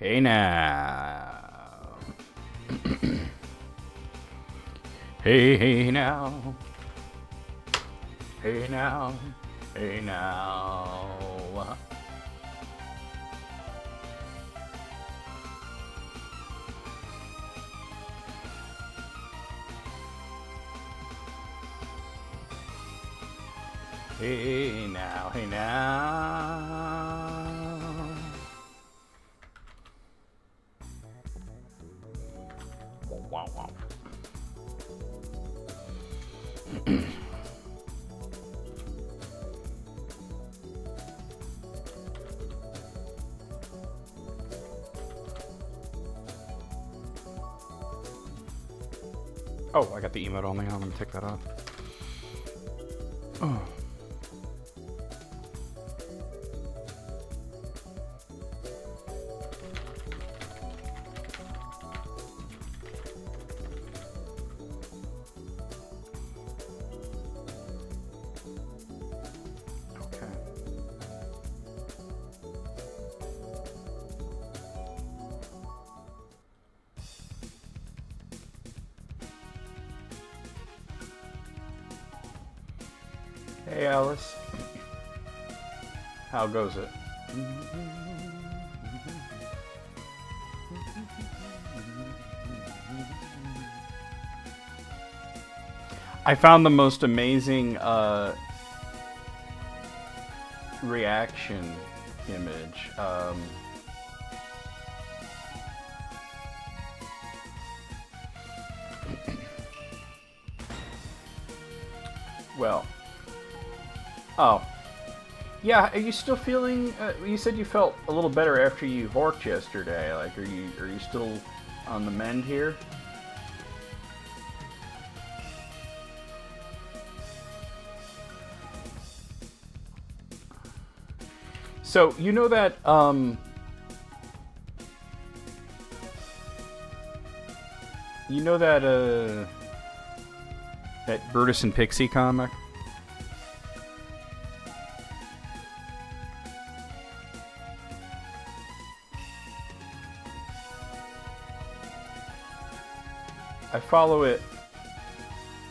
Hey now. Hey now. Hey now. Hey now. Hey now, hey now. Wow, wow. Oh, I got the emote only on. Let me take that off. Oh. Hey Alice, how goes it? I found the most amazing reaction image. Well. Oh. Yeah, are you still feeling... you said you felt a little better after you horked yesterday. Like, are you still on the mend here? So, you know that, that Brutus and Pixie comic? I follow it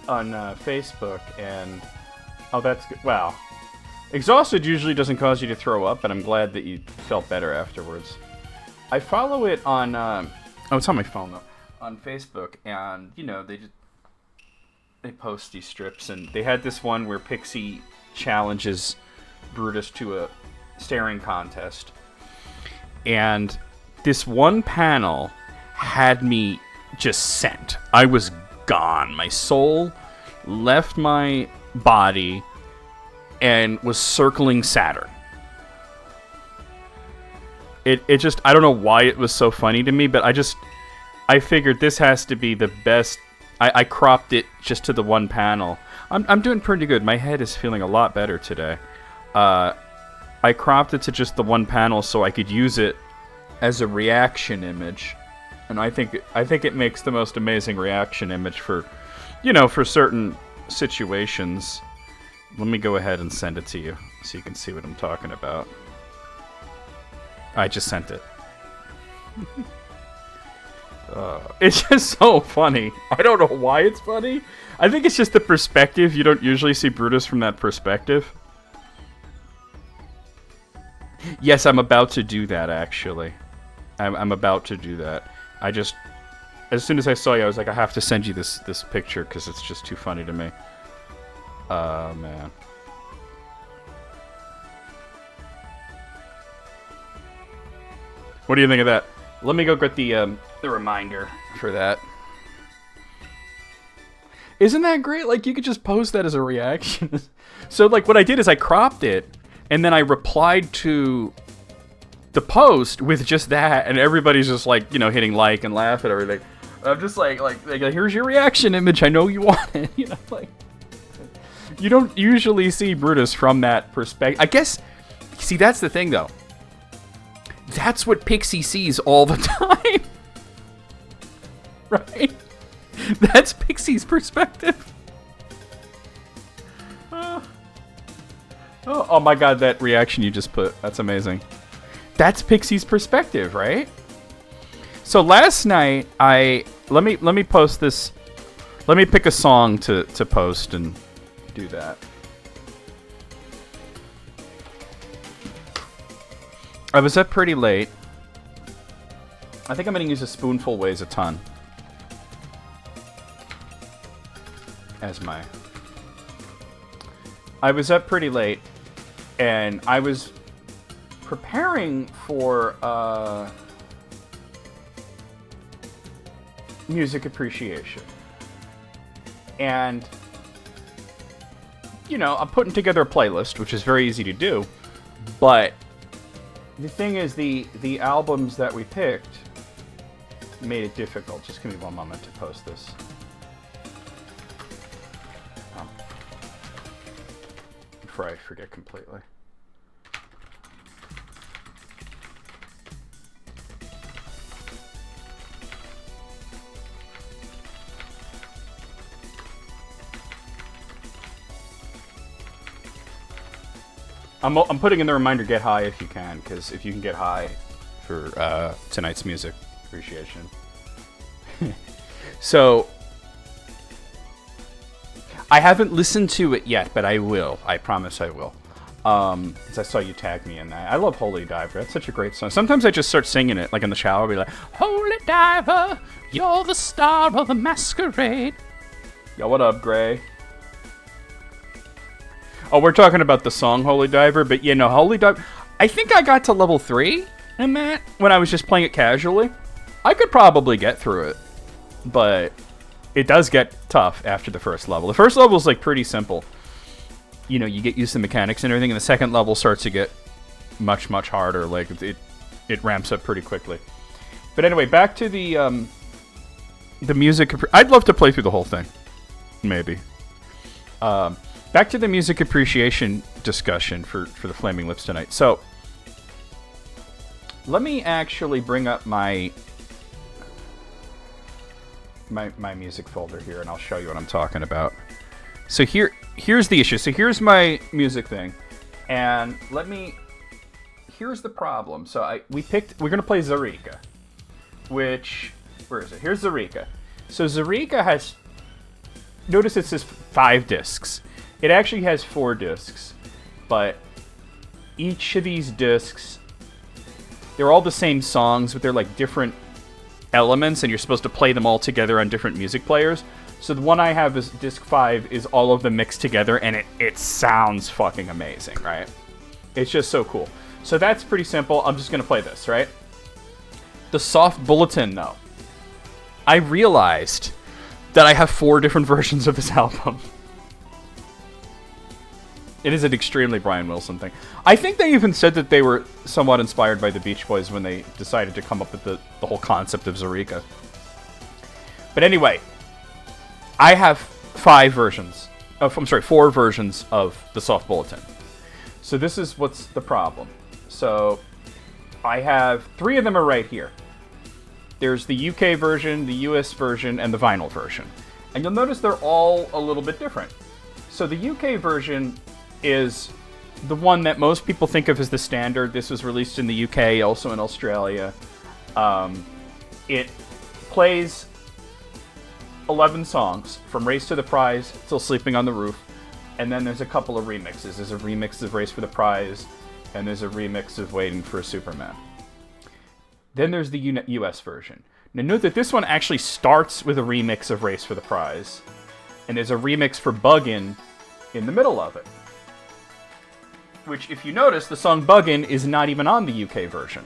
on Facebook, and oh, that's good. Wow. Exhausted usually doesn't cause you to throw up, and I'm glad that you felt better afterwards. I follow it on, oh, it's on my phone though, on Facebook, and you know they post these strips, and they had this one where Pixie challenges Brutus to a staring contest, and this one panel had me just sent. I was gone. My soul left my body and was circling Saturn. It just, I don't know why it was so funny to me, but I figured this has to be the best. I cropped it just to the one panel. I'm doing pretty good. My head is feeling a lot better today. I cropped it to just the one panel so I could use it as a reaction image. And I think it makes the most amazing reaction image for, for certain situations. Let me go ahead and send it to you so you can see what I'm talking about. I just sent it. It's just so funny. I don't know why it's funny. I think it's just the perspective. You don't usually see Brutus from that perspective. Yes, I'm about to do that, actually. I'm about to do that. As soon as I saw you, I was like, I have to send you this picture because it's just too funny to me. Man. What do you think of that? Let me go get the reminder for that. Isn't that great? Like, you could just post that as a reaction. So, like, what I did is I cropped it, and then I replied to the post with just that, and everybody's just like, hitting like and laugh at everything. I'm just like, here's your reaction image. I know you want it. You don't usually see Brutus from that perspective. I guess, see, that's the thing though. That's what Pixie sees all the time. Right? That's Pixie's perspective. Oh my god, that reaction you just put. That's amazing. That's Pixie's perspective, right? So last night, let me post this. Let me pick a song to post and do that. I was up pretty late. I think I'm going to use a spoonful weighs a ton as my... I was up pretty late, and I was preparing for music appreciation. And, you know, I'm putting together a playlist, which is very easy to do, but the thing is, the albums that we picked made it difficult. Just give me one moment to post this. Before I forget completely. I'm putting in the reminder, get high if you can, because if you can get high for tonight's music appreciation. So, I haven't listened to it yet, but I will. I promise I will. Because I saw you tag me in that. I love Holy Diver. That's such a great song. Sometimes I just start singing it, like in the shower. I'll be like, Holy Diver, you're the star of the masquerade. Yo, what up, Gray? Oh, we're talking about the song Holy Diver, but you know, Holy Diver... I think I got to level 3 in that when I was just playing it casually. I could probably get through it, but it does get tough after the first level. The first level is like pretty simple. You know, you get used to the mechanics and everything, and the second level starts to get much, much harder. Like, it ramps up pretty quickly. But anyway, back to the music... I'd love to play through the whole thing. Maybe. Back to the music appreciation discussion for the Flaming Lips tonight. So, let me actually bring up my music folder here, and I'll show you what I'm talking about. So here's the issue. So here's my music thing, and here's the problem. So we're gonna play Zarika, which, where is it? Here's Zarika. So Zarika has, notice it says 5 discs. It actually has 4 discs, but each of these discs, they're all the same songs, but they're like different elements, and you're supposed to play them all together on different music players. So the one I have is disc 5 is all of them mixed together, and it sounds fucking amazing, right? It's just so cool. So that's pretty simple. I'm just gonna play this, right? The soft bulletin, though. I realized that I have 4 different versions of this album. It is an extremely Brian Wilson thing. I think they even said that they were somewhat inspired by the Beach Boys when they decided to come up with the whole concept of Zarika. But anyway, I have 4 versions of the Soft Bulletin. So this is what's the problem. So I have 3 of them are right here. There's the UK version, the US version, and the vinyl version. And you'll notice they're all a little bit different. So the UK version is the one that most people think of as the standard. This was released in the UK, also in Australia. It plays 11 songs, from Race to the Prize till Sleeping on the Roof, and then there's a couple of remixes. There's a remix of Race for the Prize, and there's a remix of Waiting for a Superman. Then there's the US version. Now note that this one actually starts with a remix of Race for the Prize, and there's a remix for Buggin' in the middle of it. Which, if you notice, the song Buggin' is not even on the UK version.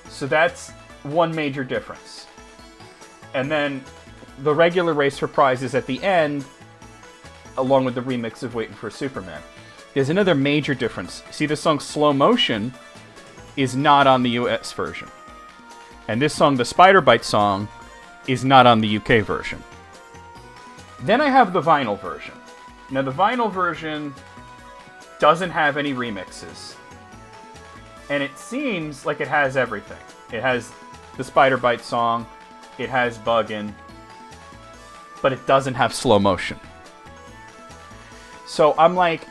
So that's one major difference. And then the regular Race for Prize is at the end, along with the remix of Waiting for Superman. There's another major difference. See, the song Slow Motion is not on the US version. And this song, the Spider Bite song, is not on the UK version. Then I have the vinyl version. Now, the vinyl version doesn't have any remixes. And it seems like it has everything. It has the Spider Bite song, it has Buggin', but it doesn't have Slow Motion. So I'm like,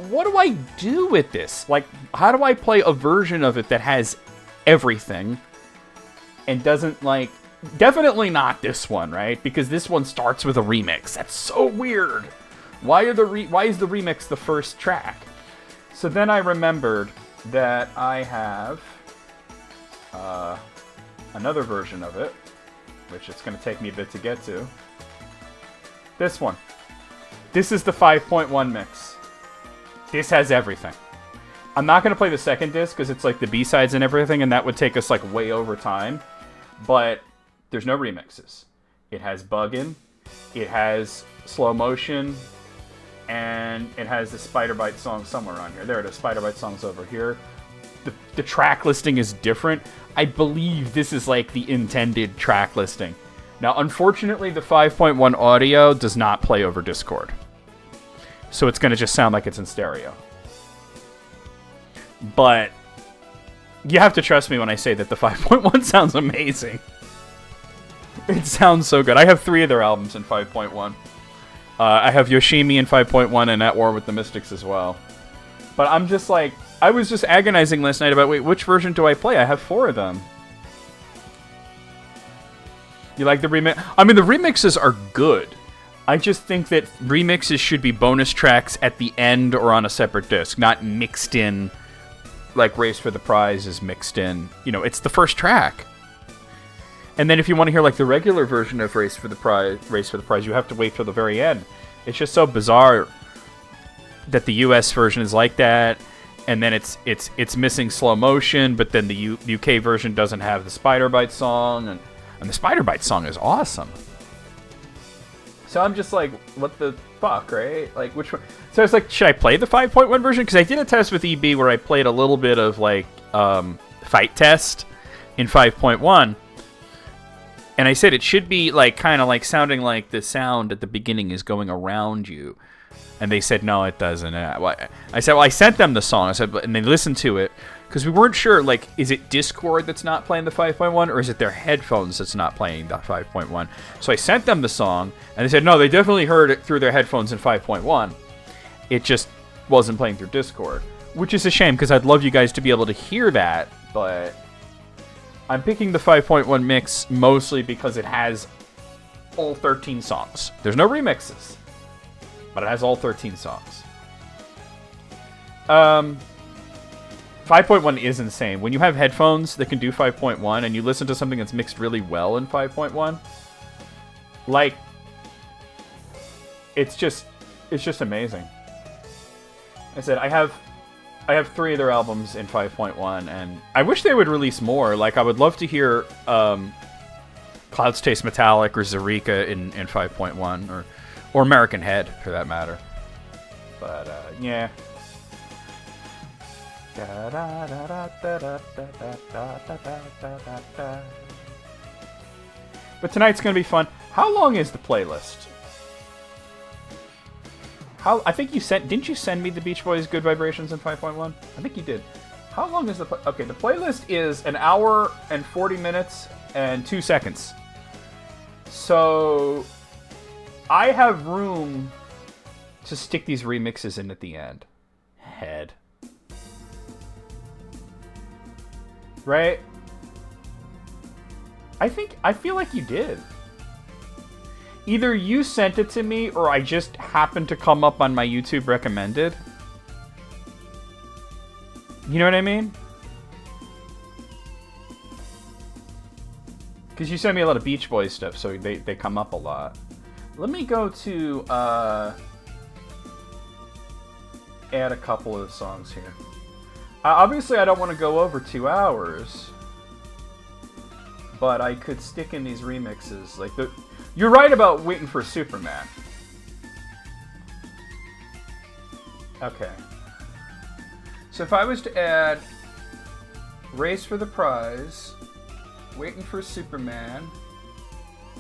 what do I do with this? Like, how do I play a version of it that has everything, and doesn't like... Definitely not this one, right? Because this one starts with a remix. That's so weird. Why is the remix the first track? So then I remembered that I have another version of it, which it's going to take me a bit to get to. This one. This is the 5.1 mix. This has everything. I'm not going to play the second disc because it's like the B-sides and everything, and that would take us like way over time. But there's no remixes. It has Buggin', it has Slow Motion, and it has the Spider Bite song somewhere on here. There it is, Spider Bite song's over here. The track listing is different. I believe this is like the intended track listing. Now, unfortunately, the 5.1 audio does not play over Discord. So it's going to just sound like it's in stereo. But you have to trust me when I say that the 5.1 sounds amazing. It sounds so good. I have 3 of their albums in 5.1. I have Yoshimi in 5.1 and At War with the Mystics as well. But I'm just like... I was just agonizing last night about, wait, which version do I play? I have 4 of them. You like the remix? I mean, the remixes are good. I just think that remixes should be bonus tracks at the end or on a separate disc, not mixed in like Race for the Prize is mixed in. You know, it's the first track. And then if you want to hear like the regular version of Race for the Prize, you have to wait till the very end. It's just so bizarre that the US version is like that. And then it's missing Slow Motion, but then the UK version doesn't have the Spider Bite song, and the Spider Bite song is awesome. So I'm just like, what the fuck, right? Like, which one? So I was like, should I play the 5.1 version? Because I did a test with EB where I played a little bit of like Fight Test in 5.1, and I said it should be like kind of like sounding like the sound at the beginning is going around you. And they said, no, it doesn't. I said, well, I sent them the song. I said, and they listened to it because we weren't sure, like, is it Discord that's not playing the 5.1 or is it their headphones that's not playing the 5.1? So I sent them the song and they said, no, they definitely heard it through their headphones in 5.1. It just wasn't playing through Discord, which is a shame because I'd love you guys to be able to hear that. But I'm picking the 5.1 mix mostly because it has all 13 songs. There's no remixes. But it has all 13 songs. 5.1 is insane. When you have headphones that can do 5.1 and you listen to something that's mixed really well in 5.1, like, it's just amazing. I said, I have 3 of their albums in 5.1, and I wish they would release more. Like, I would love to hear Clouds Taste Metallic or Zarika in 5.1, or American Head, for that matter. But, yeah. But tonight's going to be fun. How long is the playlist? I think you sent... Didn't you send me the Beach Boys' Good Vibrations in 5.1? I think you did. How long is the... Okay, the playlist is 1 hour and 40 minutes and 2 seconds. So... I have room to stick these remixes in at the end. Head. Right? I feel like you did. Either you sent it to me or I just happened to come up on my YouTube recommended. You know what I mean? Because you send me a lot of Beach Boys stuff, so they come up a lot. Let me go to add a couple of songs here. Obviously, I don't want to go over 2 hours, but I could stick in these remixes. Like you're right about Waiting for Superman. Okay. So if I was to add Race for the Prize, Waiting for Superman,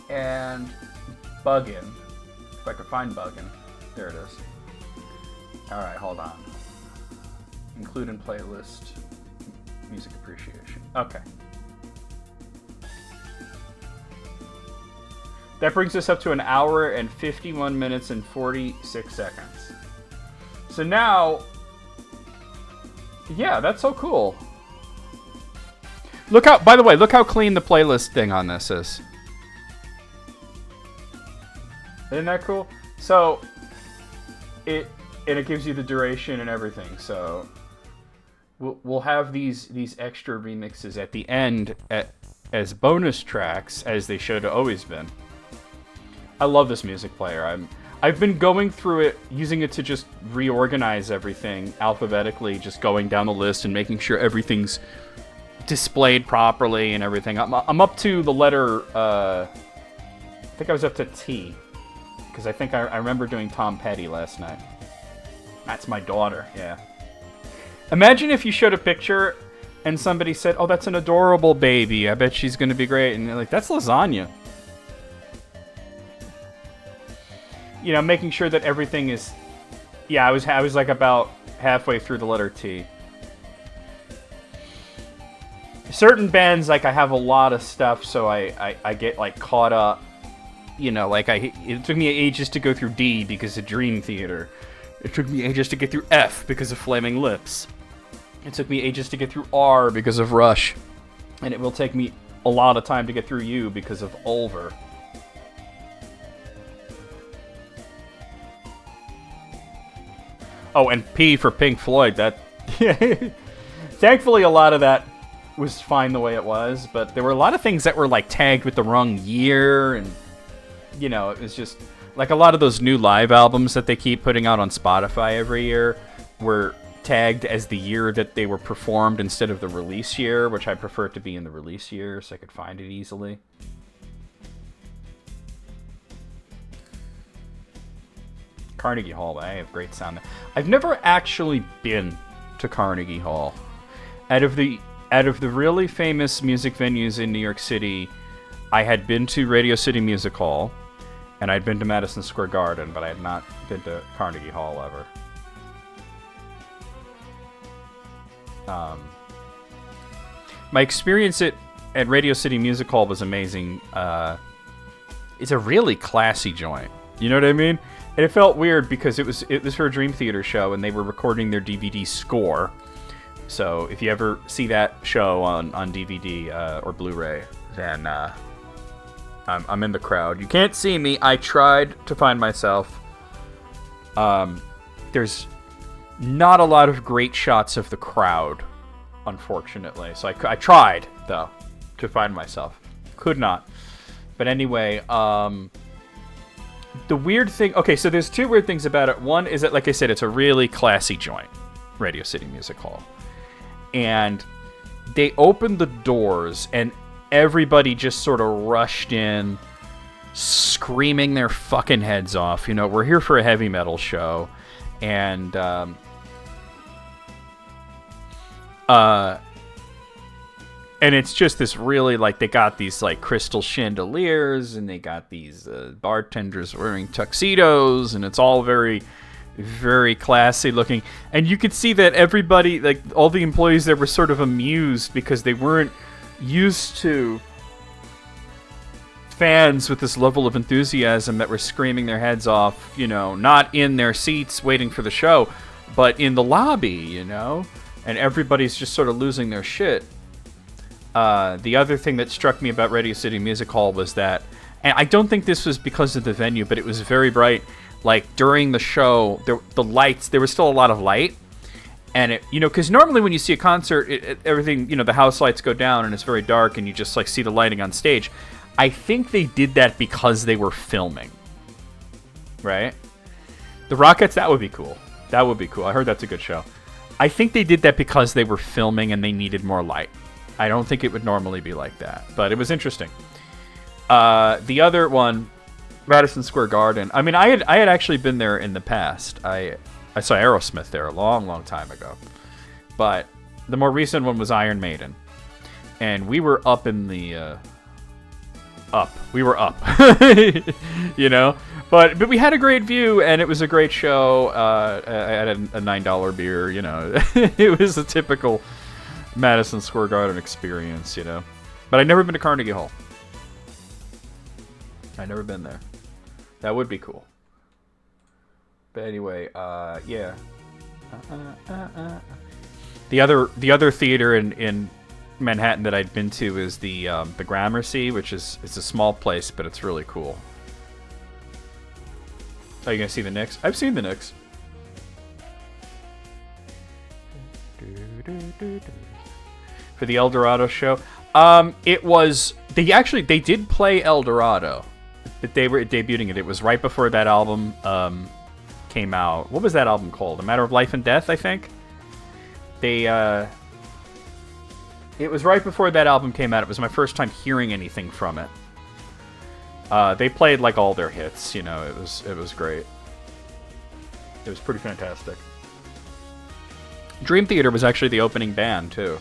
and Buggin'. If I could find Buggin'. There it is. Alright, hold on. Include in playlist. Music appreciation. Okay. That brings us up to 1 hour and 51 minutes and 46 seconds. So now... Yeah, that's so cool. Look how, by the way, look how clean the playlist thing on this is. Isn't that cool? So, it gives you the duration and everything. So, we'll have these extra remixes at the end as bonus tracks, as they should have always been. I love this music player. I've been going through it, using it to just reorganize everything alphabetically, just going down the list and making sure everything's displayed properly and everything. I'm up to the letter, I think I was up to T, because I think I remember doing Tom Petty last night. That's my daughter, yeah. Imagine if you showed a picture and somebody said, oh, that's an adorable baby, I bet she's going to be great, and you're like, that's lasagna. You know, making sure that everything is... Yeah, I was like about halfway through the letter T. Certain bands, like, I have a lot of stuff, so I get, like, caught up. You know, like, it took me ages to go through D because of Dream Theater. It took me ages to get through F because of Flaming Lips. It took me ages to get through R because of Rush. And it will take me a lot of time to get through U because of Ulver. Oh, and P for Pink Floyd. That thankfully, a lot of that was fine the way it was, but there were a lot of things that were like tagged with the wrong year, and you know, it was just like a lot of those new live albums that they keep putting out on Spotify every year were tagged as the year that they were performed instead of the release year, which I prefer it to be in the release year so I could find it easily. Carnegie Hall, I have great sound. I've never actually been to Carnegie Hall. Out of the really famous music venues in New York City, I had been to Radio City Music Hall, and I'd been to Madison Square Garden, but I had not been to Carnegie Hall ever. My experience at Radio City Music Hall was amazing. It's a really classy joint. You know what I mean? And it felt weird because it was for a Dream Theater show, and they were recording their DVD score. So if you ever see that show on DVD or Blu-ray, then I'm in the crowd. You can't see me. I tried to find myself. There's not a lot of great shots of the crowd, unfortunately. So I tried, though, to find myself. Could not. But anyway, the weird thing... Okay, so there's two weird things about it. One is that, like I said, it's a really classy joint, Radio City Music Hall. And they opened the doors, and everybody just sort of rushed in, screaming their fucking heads off. You know, we're here for a heavy metal show. And, and it's just this really, like, they got these, like, crystal chandeliers, and they got these bartenders wearing tuxedos, and it's all very, very classy looking. And you could see that everybody, like, all the employees there were sort of amused because they weren't used to fans with this level of enthusiasm that were screaming their heads off, you know, not in their seats waiting for the show, but in the lobby, you know? And everybody's just sort of losing their shit. The other thing that struck me about Radio City Music Hall was that, and I don't think this was because of the venue, but it was very bright. Like, during the show, the lights, there was still a lot of light. And, it, you know, because normally when you see a concert, everything, you know, the house lights go down and it's very dark and you just, like, see the lighting on stage. I think they did that because they were filming. Right? The Rockettes, that would be cool. That would be cool. I heard that's a good show. I think they did that because they were filming and they needed more light. I don't think it would normally be like that, but it was interesting. The other one, Madison Square Garden. I mean, I had actually been there in the past. I saw Aerosmith there a long, long time ago. But the more recent one was Iron Maiden. And we were up in the... We were up. You know? But we had a great view, and it was a great show. I had a $9 beer, you know. It was a typical Madison Square Garden experience, you know. But I'd never been to Carnegie Hall. I'd never been there. That would be cool. But anyway, yeah. The other theater in Manhattan that I'd been to is the Gramercy, which it's a small place, but it's really cool. Oh, you gonna see the Knicks? I've seen the Knicks. For the El Dorado show, it was they did play El Dorado, but they were debuting it. It was right before that album came out. What was that album called? A Matter of Life and Death, I think. It was right before that album came out. It was my first time hearing anything from it. They played like all their hits, you know. It was great. It was pretty fantastic. Dream Theater was actually the opening band too,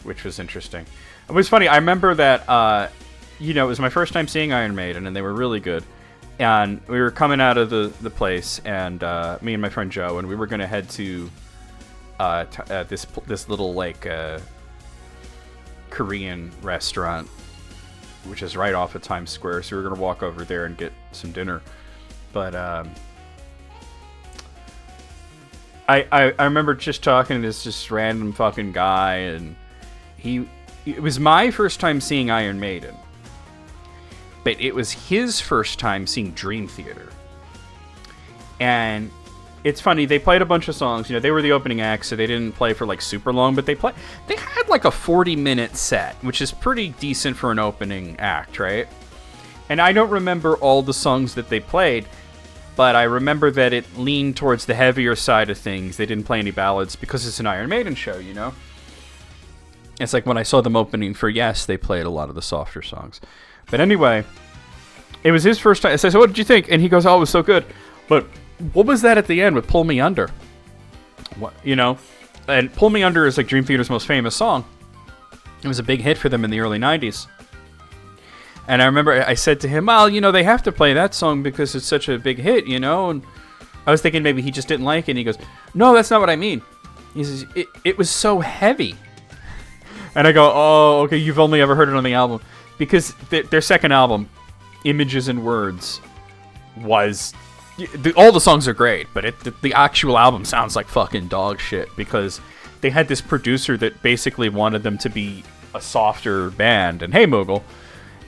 which was interesting. It was funny. I remember that it was my first time seeing Iron Maiden, and they were really good. And we were coming out of the place, and me and my friend Joe, and we were going to head to this little like Korean restaurant, which is right off of Times Square. So we were going to walk over there and get some dinner. But I remember just talking to this random fucking guy, and it was my first time seeing Iron Maiden, but it was his first time seeing Dream Theater. And it's funny, they played a bunch of songs. You know, they were the opening act, so they didn't play for like super long, but they had like a 40-minute set, which is pretty decent for an opening act, right? And I don't remember all the songs that they played, but I remember that it leaned towards the heavier side of things. They didn't play any ballads because it's an Iron Maiden show, you know? It's like when I saw them opening for Yes, they played a lot of the softer songs. But anyway, it was his first time. I said, so what did you think? And he goes, oh, it was so good. But what was that at the end with Pull Me Under? What, you know? And Pull Me Under is like Dream Theater's most famous song. It was a big hit for them in the early 90s. And I remember I said to him, well, you know, they have to play that song because it's such a big hit, you know? And I was thinking maybe he just didn't like it. And he goes, no, that's not what I mean. He says, it was so heavy. And I go, oh, okay, you've only ever heard it on the album. Because their second album, Images and Words, was... all the songs are great, but the actual album sounds like fucking dog shit. Because they had this producer that basically wanted them to be a softer band. And hey, Moogle.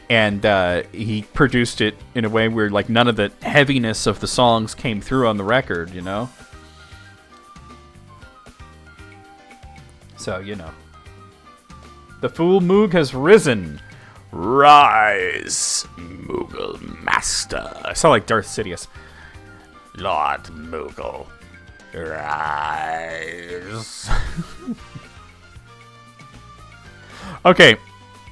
And he produced it in a way where like none of the heaviness of the songs came through on the record, you know? So, you know. The Fool Moog has risen. Rise, Moogle Master. I sound like Darth Sidious. Lord Moogle, rise. Okay.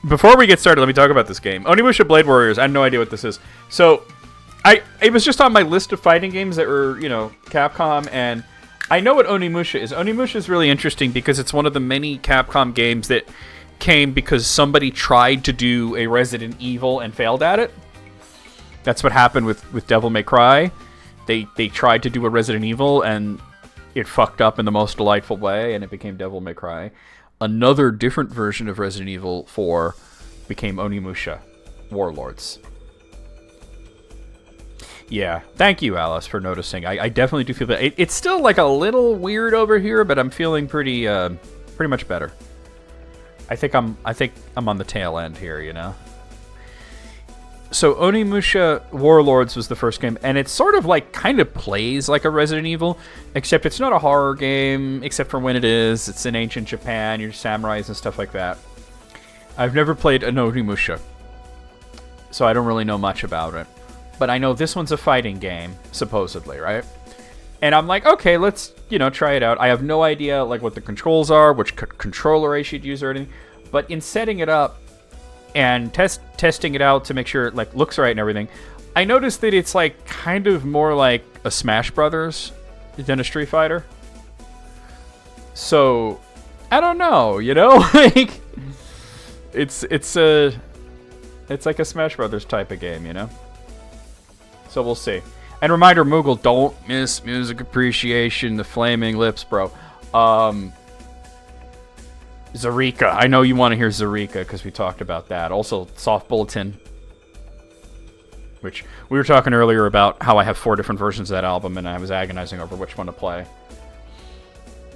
Before we get started, let me talk about this game. Onimusha Blade Warriors, I had no idea what this is. So, it was just on my list of fighting games that were, you know, Capcom, and I know what Onimusha is. Onimusha is really interesting because it's one of the many Capcom games that came because somebody tried to do a Resident Evil and failed at it. That's what happened with Devil May Cry. They tried to do a Resident Evil, and it fucked up in the most delightful way, and it became Devil May Cry. Another different version of Resident Evil 4 became Onimusha Warlords. Yeah, thank you, Alice, for noticing. I definitely do feel that. It's still like a little weird over here, but I'm feeling pretty much better. I think I'm on the tail end here, you know. So Onimusha Warlords was the first game, and it's sort of like kind of plays like a Resident Evil, except it's not a horror game, except for when it is. It's in ancient Japan, you're samurais and stuff like that. I've never played an Onimusha, so I don't really know much about it. But I know this one's a fighting game, supposedly, right? And I'm like, okay, let's, you know, try it out. I have no idea like what the controls are, which controller I should use or anything. But in setting it up, and testing it out to make sure it like looks right and everything, I noticed that it's like kind of more like a Smash Brothers than a Street Fighter. So I don't know, you know, like it's like a Smash Brothers type of game, you know. So we'll see. And reminder, Moogle, don't miss Music Appreciation, the Flaming Lips, bro. Zarika. I know you want to hear Zarika because we talked about that. Also, Soft Bulletin, which we were talking earlier about how I have 4 different versions of that album and I was agonizing over which one to play.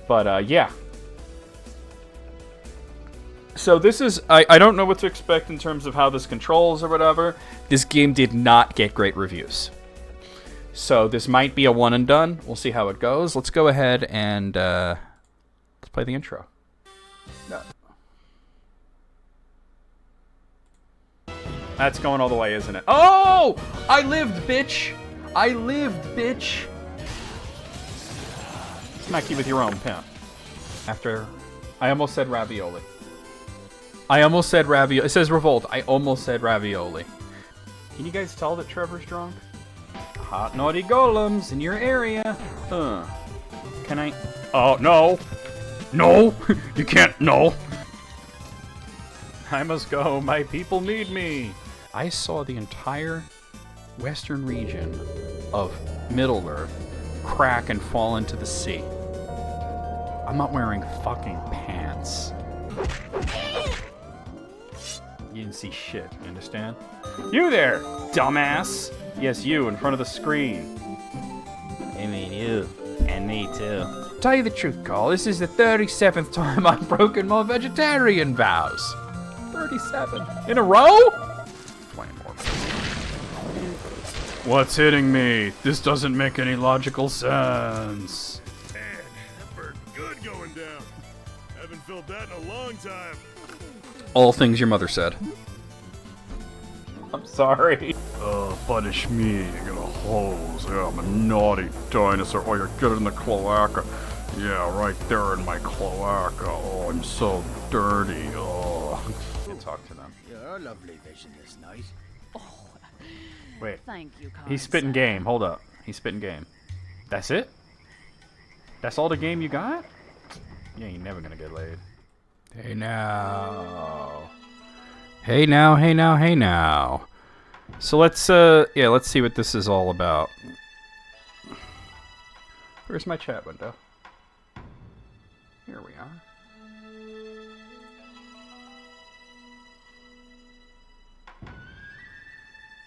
But, yeah. So this is... I don't know what to expect in terms of how this controls or whatever. This game did not get great reviews. So this might be a one and done. We'll see how it goes. Let's go ahead and let's play the intro. No. That's going all the way, isn't it? Oh! I lived, bitch! I lived, bitch! Smack you with your own pimp. After... I almost said ravioli. I almost said ravioli. It says revolt. I almost said ravioli. Can you guys tell that Trevor's drunk? Hot naughty golems in your area. Can I... Oh, no. No! You can't... No! I must go. My people need me. I saw the entire western region of Middle-earth crack and fall into the sea. I'm not wearing fucking pants. You didn't see shit, you understand? You there, dumbass! Yes, you, in front of the screen. I mean you. And me too. Tell you the truth, Carl, this is the 37th time I've broken my vegetarian vows. 37. In a row? 20 more. What's hitting me? This doesn't make any logical sense. Man, that bird's good going down. Haven't felt that in a long time. All things your mother said. I'm sorry. Punish me. You got a hose. Yeah, I'm a naughty dinosaur. Oh, you're good in the cloaca. Yeah, right there in my cloaca. Oh, I'm so dirty. Oh. You can talk to them. Your lovely vision is nice. Oh, Wait. thank you, kind He's spitting sir. game. Hold up. He's spitting game. That's it? That's all the game you got? You ain't never gonna get laid. Hey now. Hey now, hey now, hey now. So let's see what this is all about. Where's my chat window? Here we are.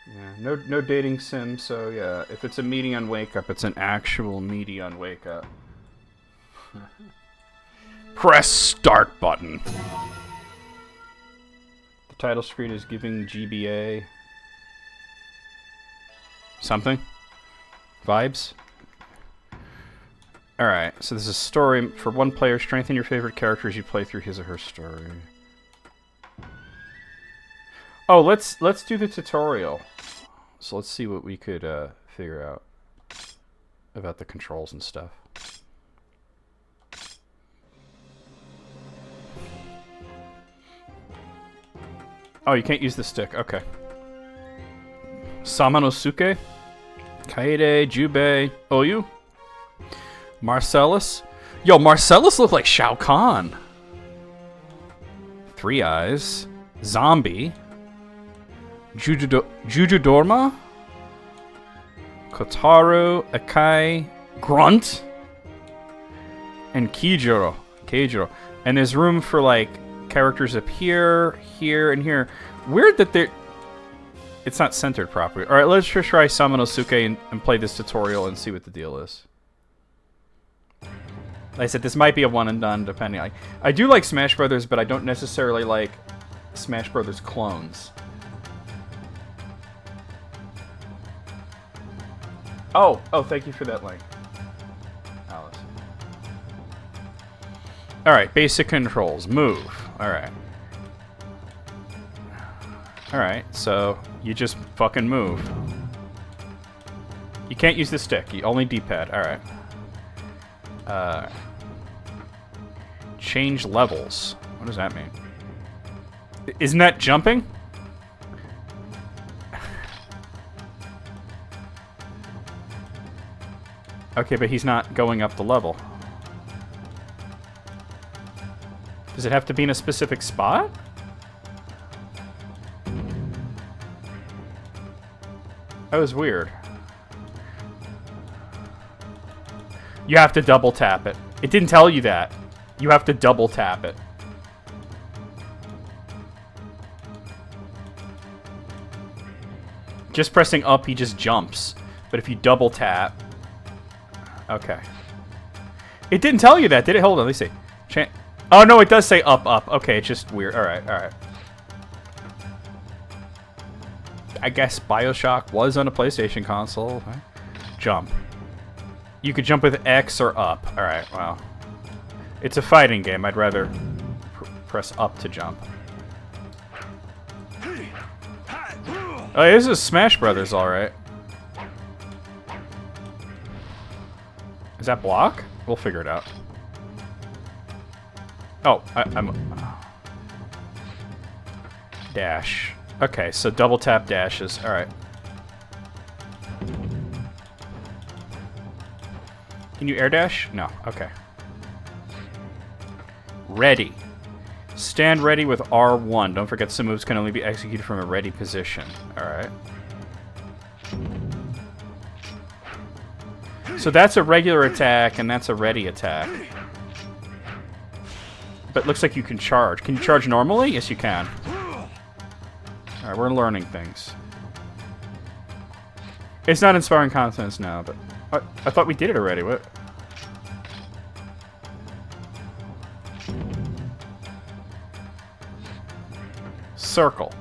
Yeah, no dating sim, so yeah, if it's a meeting on Wake Up, it's an actual meeting on Wake Up. Press start button. The title screen is giving GBA something? Vibes? Alright, so this is story for one player. Strengthen your favorite character as you play through his or her story. Oh, let's do the tutorial. So let's see what we could figure out about the controls and stuff. Oh, you can't use the stick. Okay. Samanosuke, Kaede, Jubei, Oyu, Marcellus. Yo, Marcellus looked like Shao Kahn. Three Eyes, Zombie, Jujudorma, Kotaru, Akai, Grunt, and Kijiro. And there's room for like characters up here, here, and here. Weird that they're... It's not centered properly. Alright, let's just try Samanosuke and play this tutorial and see what the deal is. Like I said, this might be a one and done, depending. I do like Smash Brothers, but I don't necessarily like Smash Brothers clones. Oh, thank you for that link, Alice. Alright, basic controls. Move. Alright. Alright, so you just fucking move. You can't use the stick, you only D-pad. Alright. Change levels. What does that mean? Isn't that jumping? Okay, but he's not going up the level. Does it have to be in a specific spot? That was weird. You have to double tap it. It didn't tell you that. You have to double tap it. Just pressing up, he just jumps. But if you double tap... Okay. It didn't tell you that, did it? Hold on, let me see. Oh, no, it does say up, up. Okay, it's just weird. Alright, alright. I guess Bioshock was on a PlayStation console. Right? Jump. You could jump with X or up. Alright, well. It's a fighting game. I'd rather press up to jump. Oh, this is Smash Brothers, alright. Is that block? We'll figure it out. Oh, I'm... Dash. Okay, so double tap dashes. Alright. Can you air dash? No. Okay. Ready. Stand ready with R1. Don't forget some moves can only be executed from a ready position. Alright. So that's a regular attack, and that's a ready attack. But it looks like you can charge. Can you charge normally? Yes, you can. Alright, we're learning things. It's not inspiring confidence now, but... I thought we did it already. What? Circle.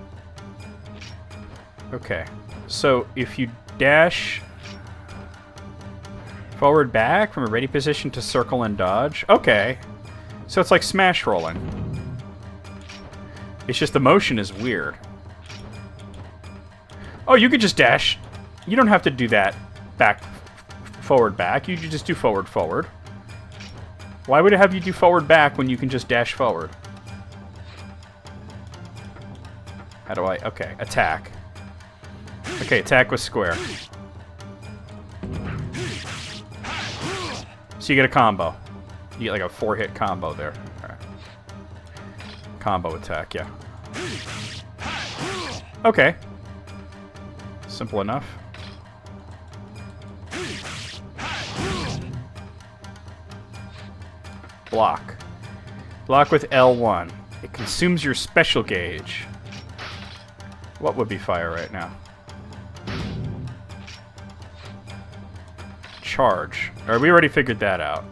Okay. So, if you dash... forward back from a ready position to circle and dodge. Okay. So it's like smash rolling. It's just the motion is weird. Oh, you could just dash. You don't have to do that back, forward, back. You could just do forward, forward. Why would it have you do forward, back when you can just dash forward? How do I... Okay, attack. Okay, attack with square. So you get a combo. You get like a 4-hit combo there. All right. Combo attack, yeah. Okay. Simple enough. Block. Block with L1. It consumes your special gauge. What would be fire right now? Charge. Alright, we already figured that out.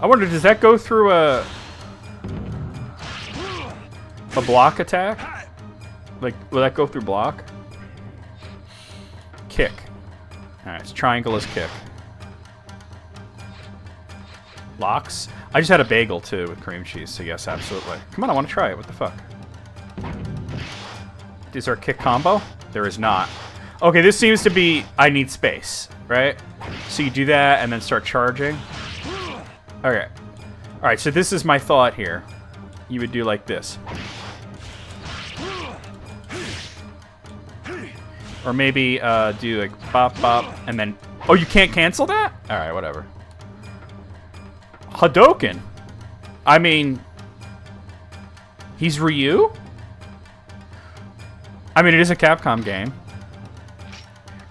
I wonder, does that go through a block attack? Like, will that go through block? Kick. Alright, it's triangle is kick. Locks? I just had a bagel, too, with cream cheese, so yes, absolutely. Come on, I want to try it. What the fuck? Is there a kick combo? There is not. Okay, this seems to be... I need space, right? So you do that and then start charging. Okay. Alright, so this is my thought here. You would do like this. Or maybe do like bop, bop, and then... Oh, you can't cancel that? Alright, whatever. Hadouken? I mean... He's Ryu? I mean, it is a Capcom game.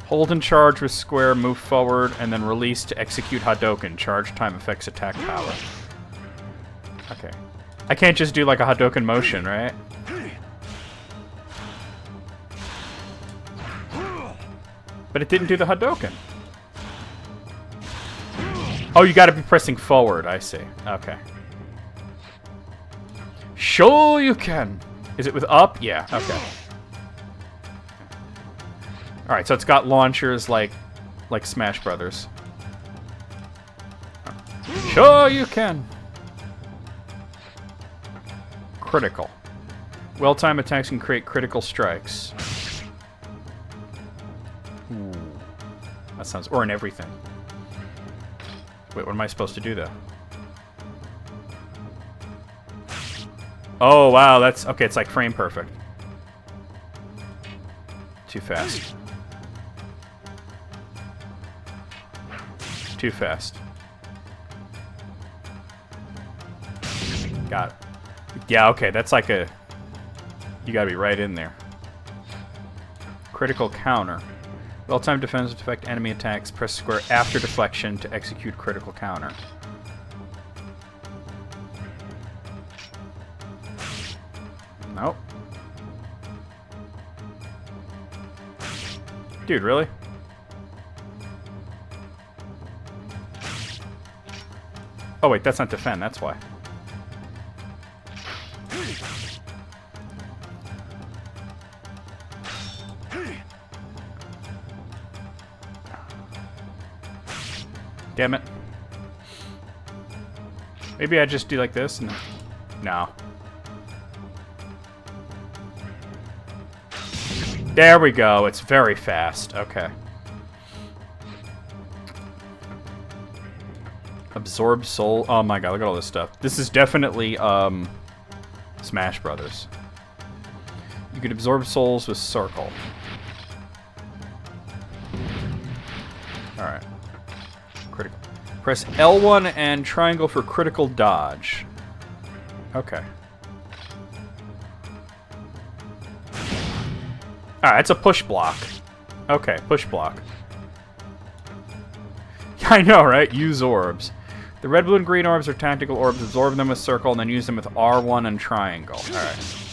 Hold and charge with square, move forward, and then release to execute Hadouken. Charge time affects attack power. Okay. I can't just do like a Hadouken motion, right? But it didn't do the Hadouken. Oh, you gotta be pressing forward, I see. Okay. Sure you can. Is it with up? Yeah, okay. Alright, so it's got launchers like Smash Brothers. Sure you can. Critical. Well-timed attacks can create critical strikes. Ooh. That sounds... Or in everything. Wait, what am I supposed to do, though? Oh, wow, that's... Okay, it's like frame perfect. Too fast. Too fast. Got it. Yeah, okay, that's like a... You gotta be right in there. Critical counter. Well-timed defense to affect enemy attacks. Press square after deflection to execute critical counter. Nope. Dude, really? Oh wait, that's not defend, that's why. Damn it. Maybe I just do like this and... No. There we go. It's very fast. Okay. Absorb soul. Oh my god, look at all this stuff. This is definitely, Smash Brothers. You can absorb souls with circle. Alright. Critical. Press L1 and triangle for critical dodge. Okay. Alright, it's a push block. Okay, push block. I know, right? Use orbs. The red, blue, and green orbs are tactical orbs. Absorb them with circle and then use them with R1 and triangle. Alright.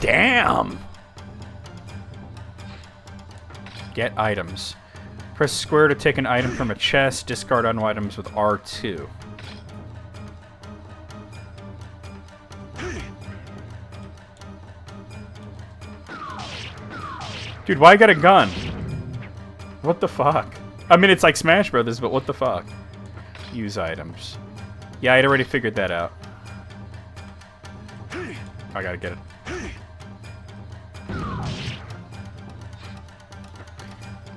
Damn! Get items. Press square to take an item from a chest. Discard on items with R2. Dude, why I got a gun? What the fuck? I mean, it's like Smash Brothers, but what the fuck? Use items. Yeah, I'd already figured that out. I gotta get it.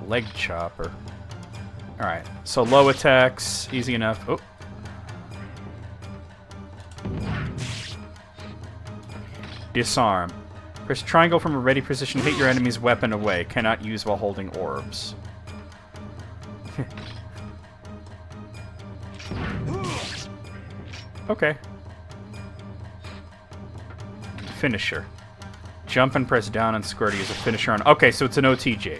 Leg chopper. Alright, so low attacks, easy enough. Oh. Disarm. Press triangle from a ready position, hit your enemy's weapon away. Cannot use while holding orbs. Okay. Finisher. Jump and press down and square to use a finisher on... Okay, so it's an OTG.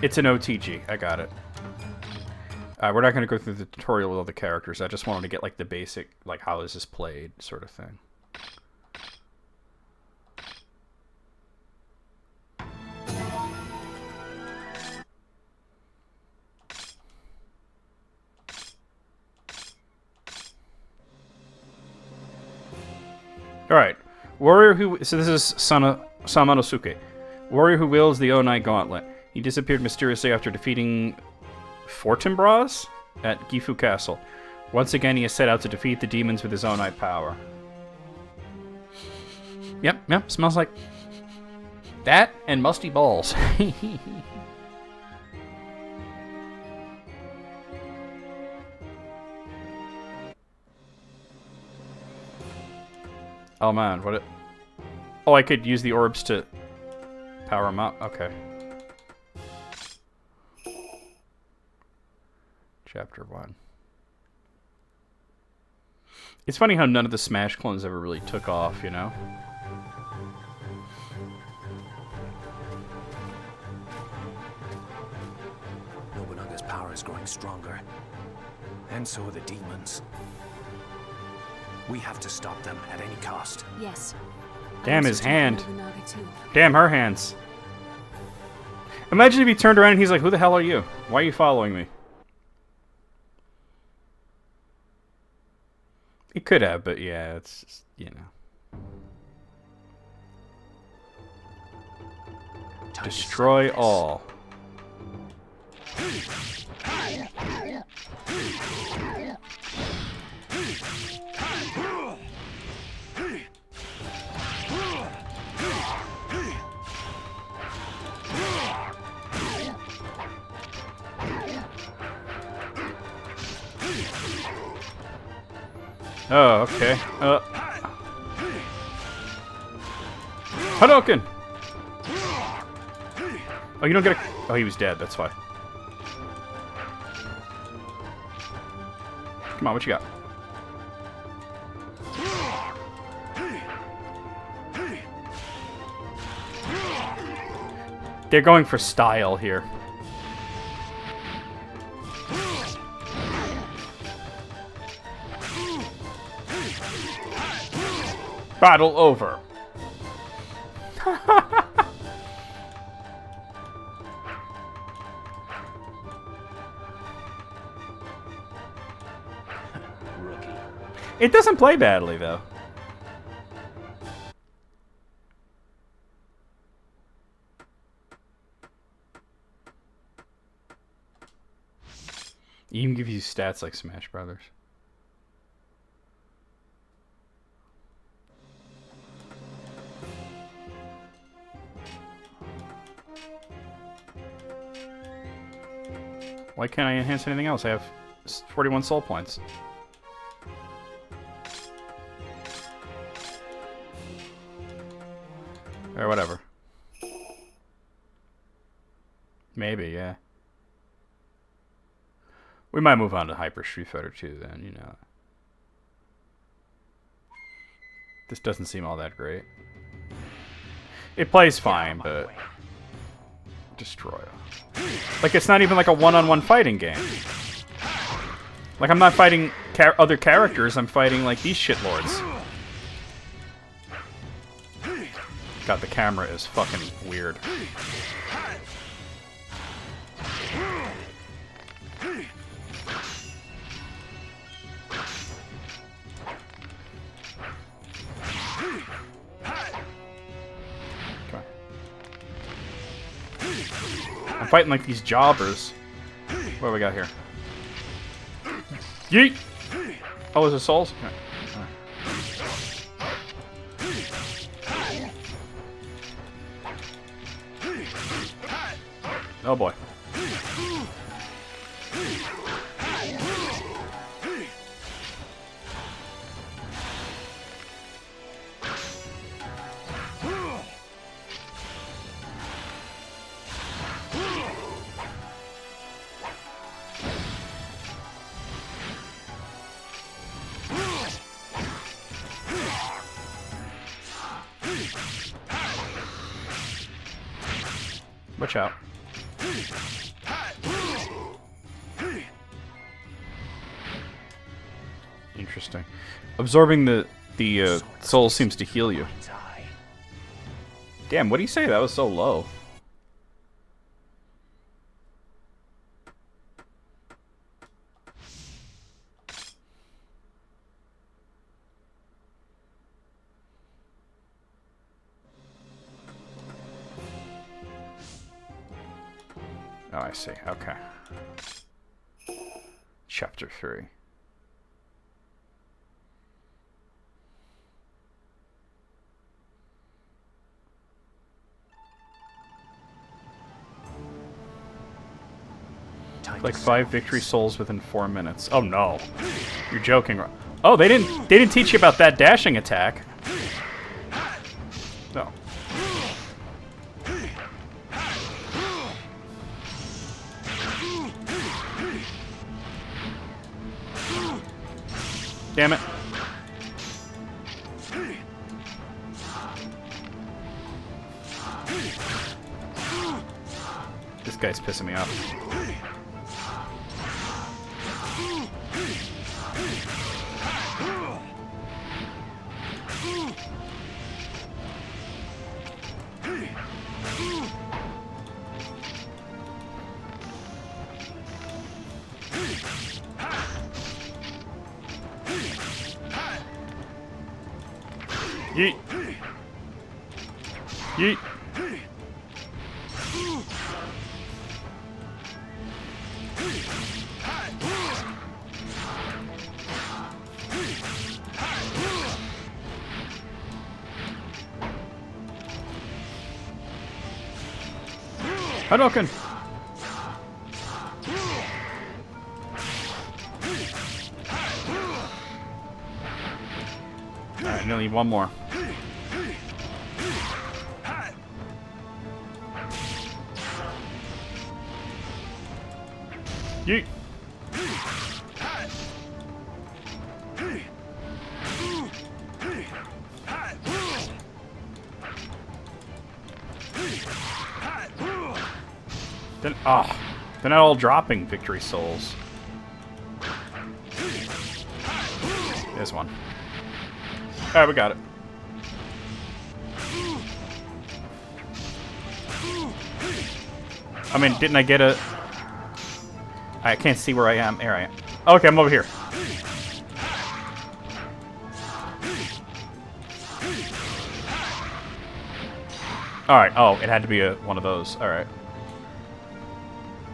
It's an OTG. I got it. We're not going to go through the tutorial with all the characters. I just wanted to get, like, the basic, like, how is this played sort of thing. Alright. Warrior who... So this is Samanosuke. Warrior who wields the Onai Gauntlet. He disappeared mysteriously after defeating Fortinbras at Gifu Castle. Once again, he has set out to defeat the demons with his Onai power. Yep, smells like that and musty balls. Oh man, what it... Oh, I could use the orbs to power him up. Okay. Chapter 1. It's funny how none of the Smash clones ever really took off, you know? Nobunaga's power is growing stronger. And so are the demons. We have to stop them at any cost. Yes. Damn his hand. Nobunaga too. Damn her hands. Imagine if he turned around and he's like, who the hell are you? Why are you following me? He could have, but yeah, it's just, you know. Destroy all. Oh, okay. Hadouken! Oh, you don't get a... Oh, he was dead, that's why. Come on, what you got? They're going for style here. Battle over. Rookie. It doesn't play badly, though. It even gives you stats like Smash Brothers. Why can't I enhance anything else? I have 41 soul points. Or whatever. Maybe, yeah. We might move on to Hyper Street Fighter 2 then, you know. This doesn't seem all that great. It plays fine, but... Destroy. Like, it's not even like a one-on-one fighting game. Like, I'm not fighting other characters, I'm fighting, like, these shitlords. God, the camera is fucking weird. I'm fighting like these jobbers. What do we got here? Yeet! Oh, is it souls? Okay. Oh boy. Watch out. Interesting. Absorbing the soul seems to heal you. Damn, what do you say? That was so low. Oh, I see. Okay. Chapter 3. Like 5 victory souls within 4 minutes. Oh no. You're joking. Oh, they didn't teach you about that dashing attack. No. Damn it. This guy's pissing me off. Yeet. Yeet. Hadouken! Alright, nearly one more. Yeet! They're not all dropping victory souls. There's one. Alright, we got it. I mean, didn't I get a... I can't see where I am. There I am. Okay, I'm over here. Alright, oh, it had to be one of those. Alright.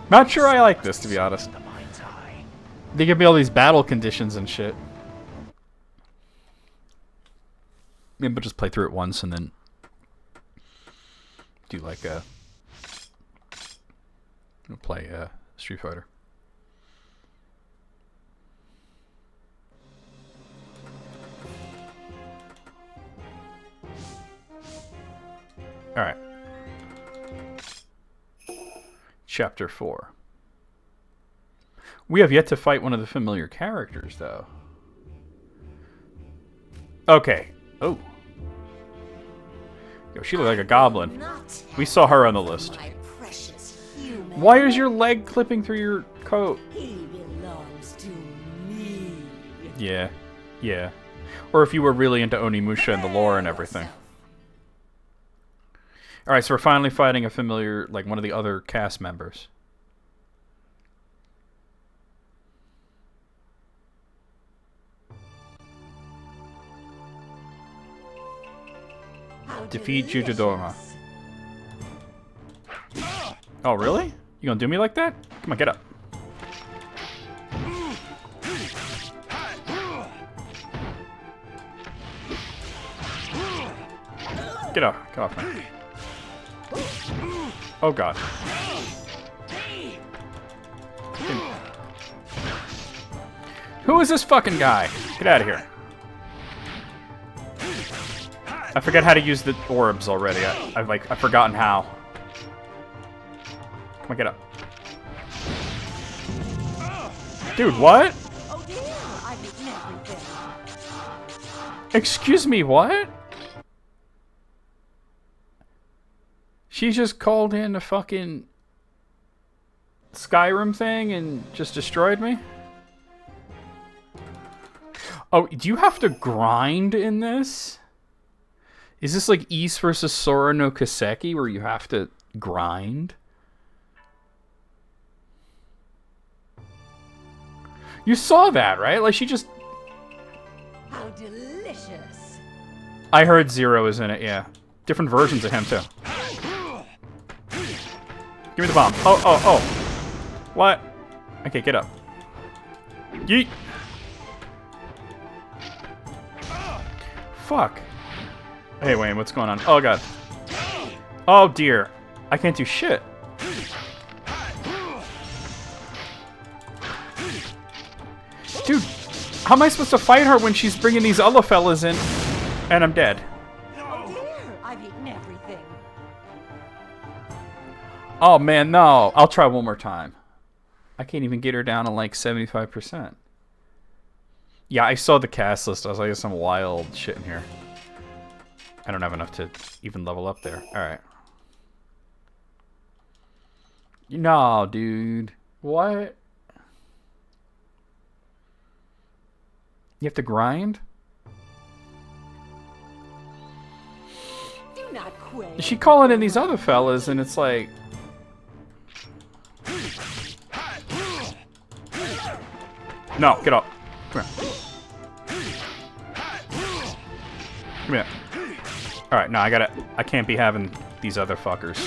Not sure I like this, to be honest. They give me all these battle conditions and shit. Maybe we'll just play through it once and then do like a... We'll play Street Fighter. Alright. Chapter 4. We have yet to fight one of the familiar characters, though. Okay. Oh. Yo, she looked like a goblin. We saw her on the list. Why is your leg clipping through your coat? He belongs to me. Yeah. Yeah. Or if you were really into Onimusha and the lore and everything. Alright, so we're finally fighting a familiar, like one of the other cast members. Defeat Jujudoma. Oh, really? You gonna do me like that? Come on, get up. Get off me. Oh god. Who is this fucking guy? Get out of here. I forget how to use the orbs already. I've forgotten how. Come on, get up. Dude, what? Oh dear, I've eaten everything. Excuse me, what? She just called in a fucking Skyrim thing and just destroyed me? Oh, do you have to grind in this? Is this like Ys versus Sora no Kaseki where you have to grind? You saw that, right? Like she just... How delicious. I heard Zero is in it, yeah. Different versions of him, too. Give me the bomb. Oh, oh, oh. What? Okay, get up. Yeet. Fuck. Hey, Wayne, what's going on? Oh, God. Oh, dear. I can't do shit. Dude, how am I supposed to fight her when she's bringing these other fellas in and I'm dead? Oh dear, I've eaten everything. Oh, man, no. I'll try one more time. I can't even get her down to like 75%. Yeah, I saw the cast list. I was like, there's some wild shit in here. I don't have enough to even level up there. Alright. No, dude. What? You have to grind? Do not quit. She calling in these other fellas, and it's like... No, get up. Come here. Come here. Alright, no, I can't be having these other fuckers.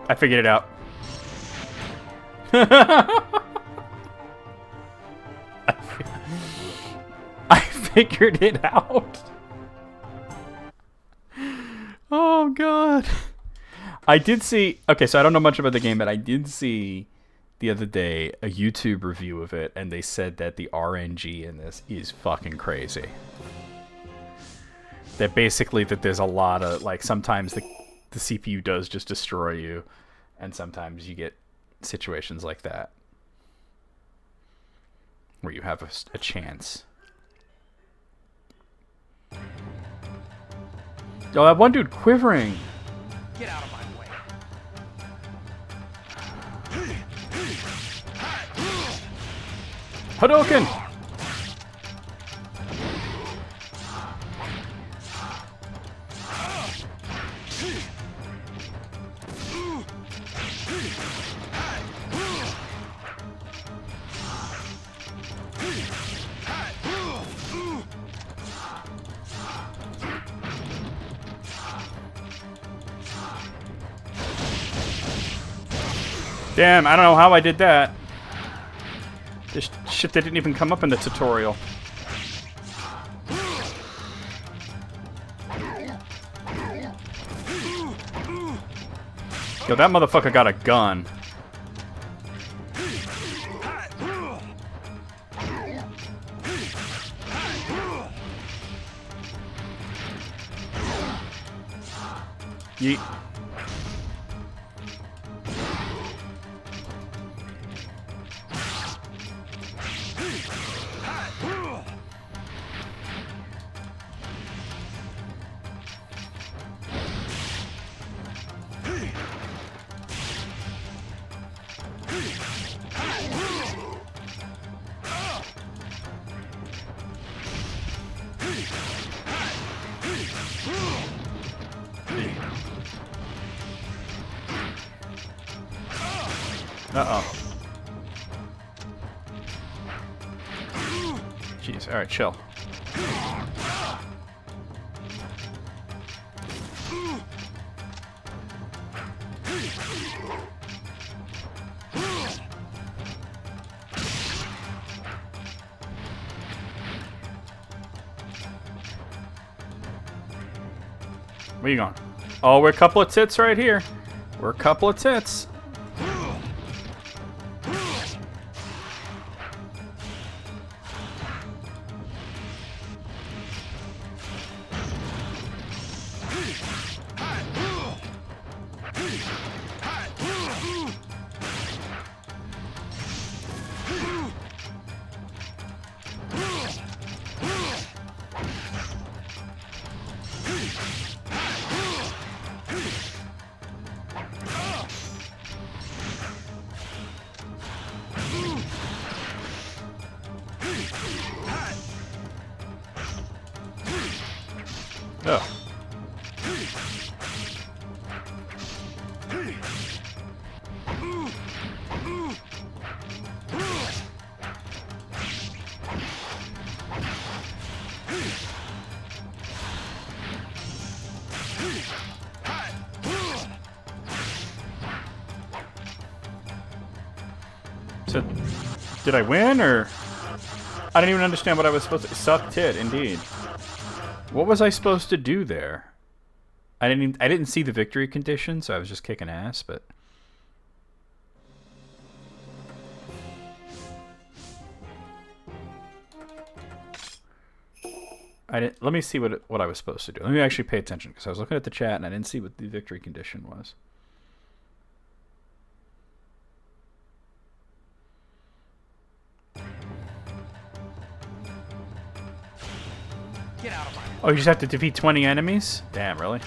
I figured it out. I figured it out. Oh, God. I did see... Okay, so I don't know much about the game, but I did see the other day a YouTube review of it, and they said that the RNG in this is fucking crazy. That basically that there's a lot of... Like, sometimes the CPU does just destroy you, and sometimes you get situations like that where you have a chance. Oh, that one dude quivering. Get out of my way. Hadouken! Damn, I don't know how I did that. This shit that didn't even come up in the tutorial. Yo, that motherfucker got a gun. Yeet. Uh-oh. Jeez, alright, chill. Where you going? Oh, we're a couple of tits right here. We're a couple of tits. Oh. So, did I win, or? I don't even understand what I was supposed to... Suck tit, indeed. What was I supposed to do there? I didn't see the victory condition, so I was just kicking ass, but... Let me see what I was supposed to do. Let me actually pay attention, because I was looking at the chat and I didn't see what the victory condition was. Get out of my... Oh, you just have to defeat 20 enemies? Damn, really?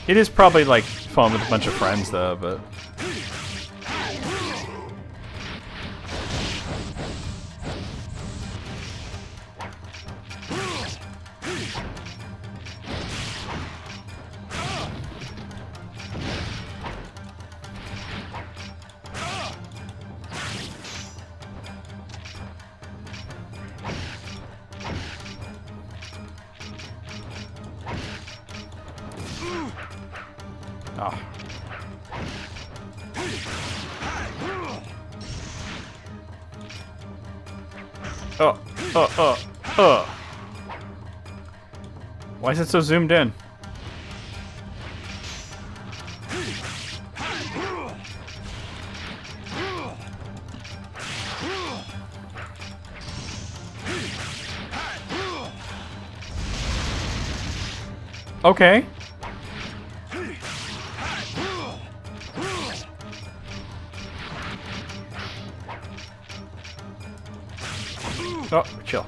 It is probably like fun with a bunch of friends though, but... Oh. Why is it so zoomed in? Okay. Oh, chill.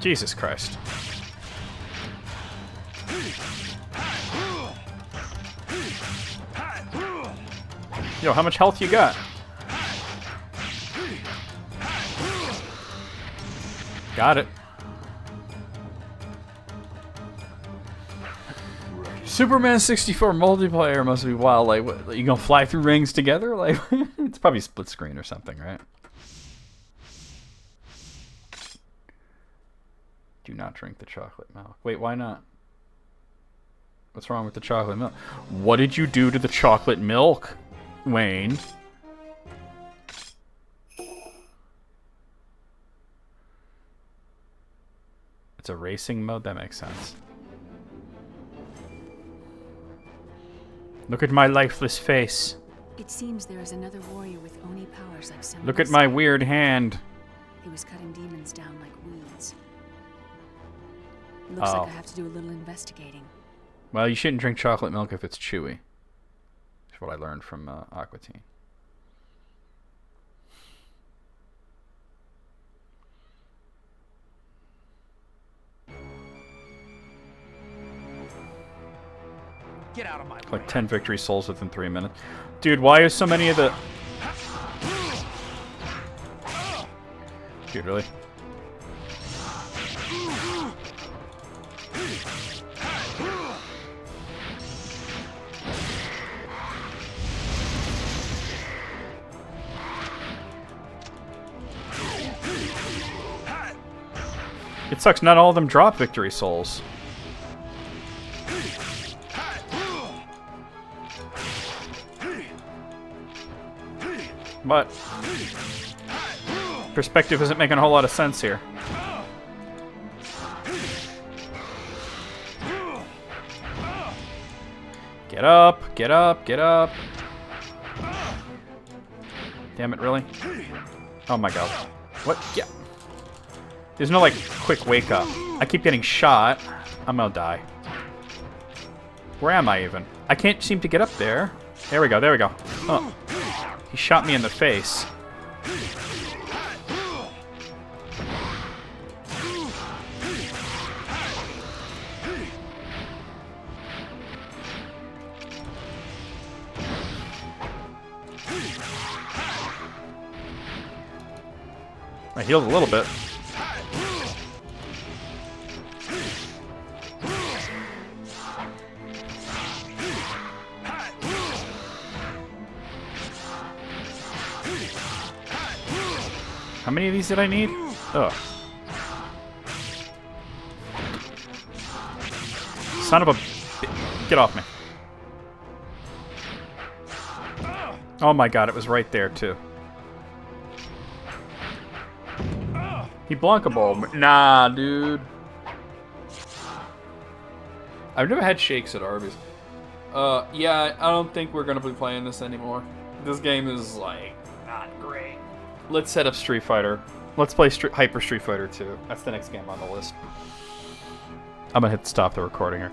Jesus Christ. Yo, how much health you got? Got it. Superman 64 multiplayer must be wild. Like, what, you gonna fly through rings together? Like, it's probably split screen or something, right? Do not drink the chocolate milk. Wait, why not? What's wrong with the chocolate milk? What did you do to the chocolate milk, Wayne? It's a racing mode? That makes sense. Look at my lifeless face. It seems there is another warrior with Oni powers like someone. Look at my weird hand. He was cutting demons down like weeds. Looks like I have to do a little investigating. Well, you shouldn't drink chocolate milk if it's chewy. That's what I learned from Aqua Teen. Get out of my way. Like 10 victory souls within 3 minutes. Dude, why are so many of the... Dude, really? It sucks not all of them drop victory souls. But perspective isn't making a whole lot of sense here. Get up, get up, get up. Damn it, really? Oh my god. What? Yeah. There's no, like, quick wake up. I keep getting shot. I'm gonna die. Where am I even? I can't seem to get up there. There we go, there we go. Oh. He shot me in the face. I healed a little bit. How many of these did I need? Ugh. Son of a... Get off me. Oh my god, it was right there too. He Blanca balled me. Nah, dude. I've never had shakes at Arby's. Yeah, I don't think we're gonna be playing this anymore. This game is, like, not great. Let's set up Street Fighter. Let's play Hyper Street Fighter 2. That's the next game on the list. I'm gonna hit stop the recording here.